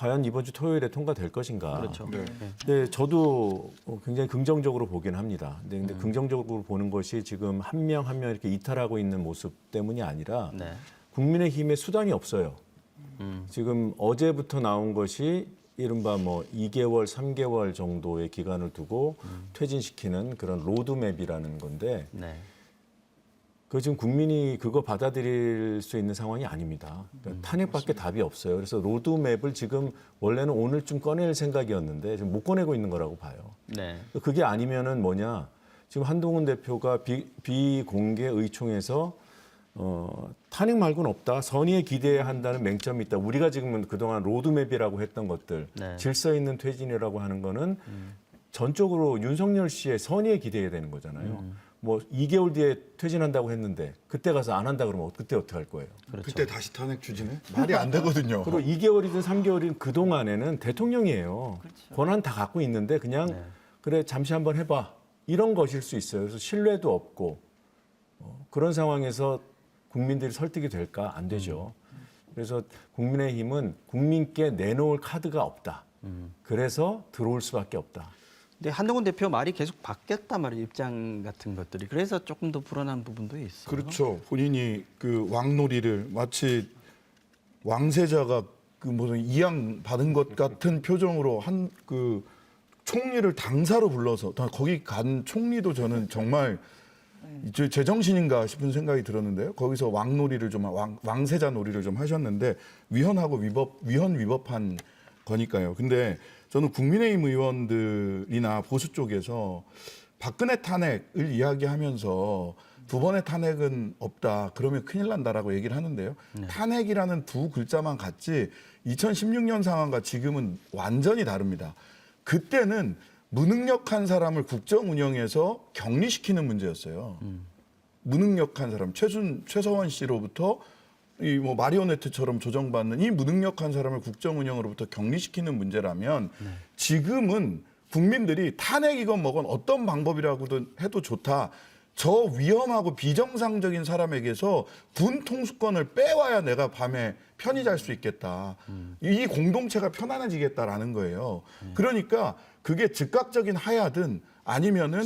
과연 이번 주 토요일에 통과될 것인가. 그렇죠. 네. 근데 저도 굉장히 긍정적으로 보긴 합니다. 근데 긍정적으로 보는 것이 지금 한 명 한 명 이렇게 이탈하고 있는 모습 때문이 아니라 네. 국민의힘에 수단이 없어요. 지금 어제부터 나온 것이 이른바 뭐 2개월, 3개월 정도의 기간을 두고 퇴진시키는 그런 로드맵이라는 건데 네. 그 지금 국민이 그거 받아들일 수 있는 상황이 아닙니다. 그러니까 탄핵밖에 답이 없어요. 그래서 로드맵을 지금 원래는 오늘쯤 꺼낼 생각이었는데 지금 못 꺼내고 있는 거라고 봐요. 네. 그게 아니면은 뭐냐? 지금 한동훈 대표가 비공개 의총에서 탄핵 말고는 없다. 선의에 기대해야 한다는 맹점이 있다. 우리가 지금은 그동안 로드맵이라고 했던 것들, 네. 질서 있는 퇴진이라고 하는 거는 전적으로 윤석열 씨의 선의에 기대해야 되는 거잖아요. 뭐 2개월 뒤에 퇴진한다고 했는데 그때 가서 안 한다 그러면 그때 어떻게 할 거예요? 그렇죠. 그때 다시 탄핵 추진해? 말이 안 되거든요. 그리고 2개월이든 3개월이든 그동안에는 대통령이에요. 권한 다 갖고 있는데 그냥 네. 그래 잠시 한번 해봐. 이런 것일 수 있어요. 그래서 신뢰도 없고 그런 상황에서 국민들이 설득이 될까? 안 되죠. 그래서 국민의힘은 국민께 내놓을 카드가 없다. 그래서 들어올 수밖에 없다. 근데 한동훈 대표 말이 계속 바뀌었단 말이에요. 입장 같은 것들이. 그래서 조금 더 불안한 부분도 있어요. 그렇죠. 본인이 그 왕놀이를 마치 왕세자가 그 무슨 이양 받은 것 같은 표정으로 한 그 총리를 당사로 불러서 거기 간 총리도 저는 정말 제정신인가 싶은 생각이 들었는데요. 거기서 왕놀이를 좀 왕세자 놀이를 좀 하셨는데 위헌하고 위헌 위법한 거니까요. 근데 저는 국민의힘 의원들이나 보수 쪽에서 박근혜 탄핵을 이야기하면서 두 번의 탄핵은 없다. 그러면 큰일 난다라고 얘기를 하는데요. 탄핵이라는 두 글자만 같지 2016년 상황과 지금은 완전히 다릅니다. 그때는 무능력한 사람을 국정 운영에서 격리시키는 문제였어요. 무능력한 사람, 최서원 씨로부터 이 뭐 마리오네트처럼 조정받는 이 무능력한 사람을 국정 운영으로부터 격리시키는 문제라면 지금은 국민들이 탄핵이건 뭐건 어떤 방법이라고도 해도 좋다. 저 위험하고 비정상적인 사람에게서 군 통수권을 빼와야 내가 밤에 편히 잘 수 있겠다. 이 공동체가 편안해지겠다라는 거예요. 그러니까 그게 즉각적인 하야든 아니면은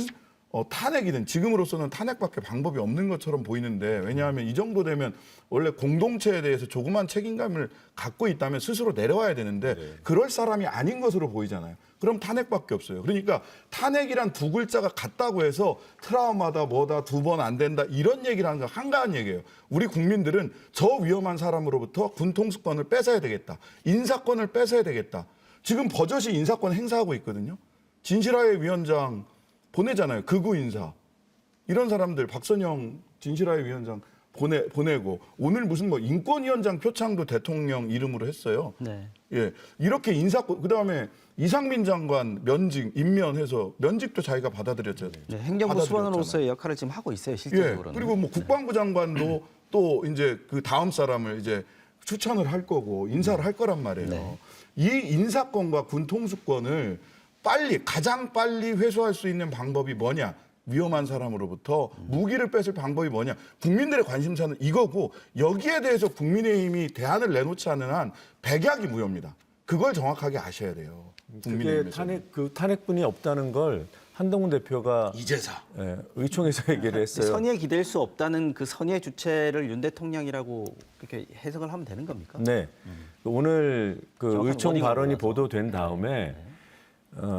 탄핵이든 지금으로서는 탄핵밖에 방법이 없는 것처럼 보이는데 왜냐하면 이 정도 되면 원래 공동체에 대해서 조그만 책임감을 갖고 있다면 스스로 내려와야 되는데 그럴 사람이 아닌 것으로 보이잖아요. 그럼 탄핵밖에 없어요. 그러니까 탄핵이란 두 글자가 같다고 해서 트라우마다 뭐다 두 번 안 된다 이런 얘기를 하는 건 한가한 얘기예요. 우리 국민들은 저 위험한 사람으로부터 군 통수권을 뺏어야 되겠다. 인사권을 뺏어야 되겠다. 지금 버젓이 인사권 행사하고 있거든요. 진실화의 위원장 보내잖아요. 극우 인사. 이런 사람들 박선영 진실화의 위원장 보내고 오늘 무슨 뭐 인권위원장 표창도 대통령 이름으로 했어요. 네. 예, 이렇게 인사권 그다음에 이상민 장관 면직 임면해서 면직도 자기가 받아들였잖아요. 네, 행정부 수반으로서의 역할을 지금 하고 있어요. 실질적으로는. 예, 그리고 뭐 국방부 장관도 또 이제 그 다음 사람을 이제 추천을 할 거고 인사를 할 거란 말이에요. 네. 이 인사권과 군 통수권을 가장 빨리 회수할 수 있는 방법이 뭐냐? 위험한 사람으로부터 무기를 뺏을 방법이 뭐냐? 국민들의 관심사는 이거고 여기에 대해서 국민의힘이 대안을 내놓지 않는 한 백약이 무효입니다. 그걸 정확하게 아셔야 돼요. 그게 탄핵분이 없다는 걸 한동훈 대표가 이제사 의총에서 얘기를 했어요. 선의에 기댈 수 없다는 그 선의의 주체를 윤 대통령이라고 이렇게 해석을 하면 되는 겁니까? 네. 오늘 그 정확한 의총 워딩을 발언이 몰라서. 보도된 다음에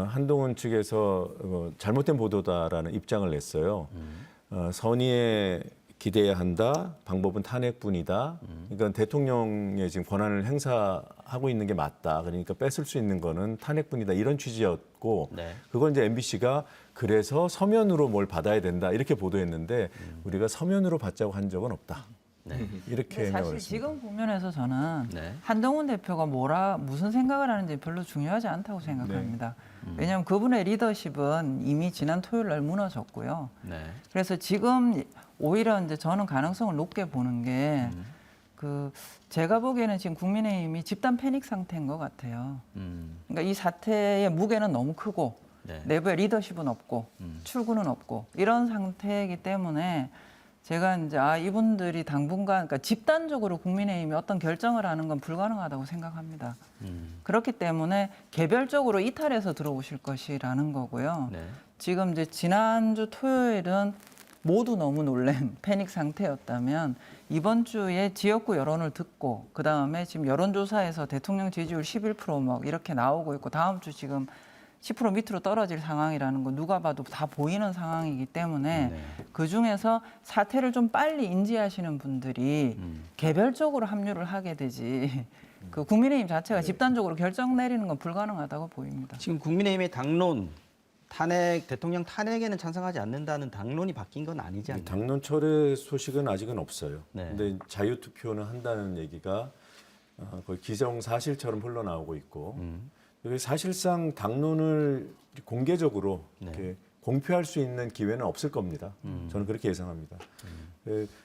한동훈 측에서 잘못된 보도다라는 입장을 냈어요. 선의에 기대해야 한다. 방법은 탄핵뿐이다. 그러니까 대통령의 지금 권한을 행사하고 있는 게 맞다. 그러니까 뺏을 수 있는 거는 탄핵뿐이다. 이런 취지였고 네. 그걸 이제 MBC가 그래서 서면으로 뭘 받아야 된다. 이렇게 보도했는데 우리가 서면으로 받자고 한 적은 없다. 네. 이렇게 사실 해명을 했습니다. 지금 국면에서 저는 네. 한동훈 대표가 무슨 생각을 하는지 별로 중요하지 않다고 생각합니다. 왜냐하면 그분의 리더십은 이미 지난 토요일 날 무너졌고요. 네. 그래서 지금 오히려 이제 저는 가능성을 높게 보는 게 제가 보기에는 지금 국민의힘이 집단 패닉 상태인 것 같아요. 그러니까 이 사태의 무게는 너무 크고 네. 내부에 리더십은 없고 출구는 없고 이런 상태이기 때문에 제가 이제 이분들이 당분간 그러니까 집단적으로 국민의힘이 어떤 결정을 하는 건 불가능하다고 생각합니다. 그렇기 때문에 개별적으로 이탈해서 들어오실 것이라는 거고요. 네. 지금 이제 지난주 토요일은 모두 너무 놀란 패닉 상태였다면 이번 주에 지역구 여론을 듣고 그 다음에 지금 여론조사에서 대통령 지지율 11% 막 이렇게 나오고 있고 다음 주 지금 10% 밑으로 떨어질 상황이라는 거 누가 봐도 다 보이는 상황이기 때문에 네. 그 중에서 사태를 좀 빨리 인지하시는 분들이 개별적으로 합류를 하게 되지 그 국민의힘 자체가 집단적으로 결정 내리는 건 불가능하다고 보입니다. 지금 국민의힘의 당론 대통령 탄핵에는 찬성하지 않는다는 당론이 바뀐 건 아니지 않나요? 당론 철회 소식은 아직은 없어요. 네. 근데 자유 투표는 한다는 얘기가 거의 기정사실처럼 흘러나오고 있고 그리고 사실상 당론을 공개적으로 네. 이렇게 공표할 수 있는 기회는 없을 겁니다. 저는 그렇게 예상합니다.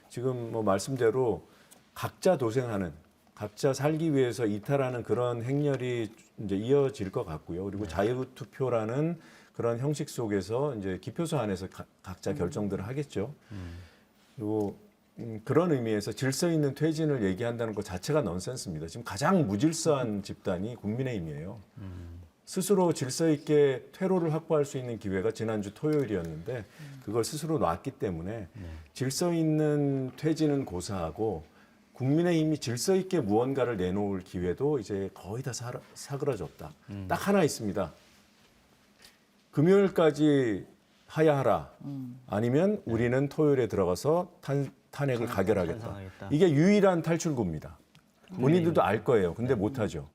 지금 뭐 말씀대로 각자 도생하는, 각자 살기 위해서 이탈하는 그런 행렬이 이제 이어질 것 같고요. 그리고 자유투표라는 그런 형식 속에서 이제 기표소 안에서 각자 결정들을 하겠죠. 그리고 그런 의미에서 질서 있는 퇴진을 얘기한다는 것 자체가 넌센스입니다. 지금 가장 무질서한 집단이 국민의힘이에요. 스스로 질서 있게 퇴로를 확보할 수 있는 기회가 지난주 토요일이었는데 그걸 스스로 놨기 때문에 질서 있는 퇴진은 고사하고 국민의힘이 질서 있게 무언가를 내놓을 기회도 이제 거의 다 사그라졌다. 딱 하나 있습니다. 금요일까지 하야하라. 아니면 우리는 토요일에 들어가서 탄핵을 가결하겠다. 찬성하겠다. 이게 유일한 탈출구입니다. 본인들도 알 거예요. 근데 못하죠.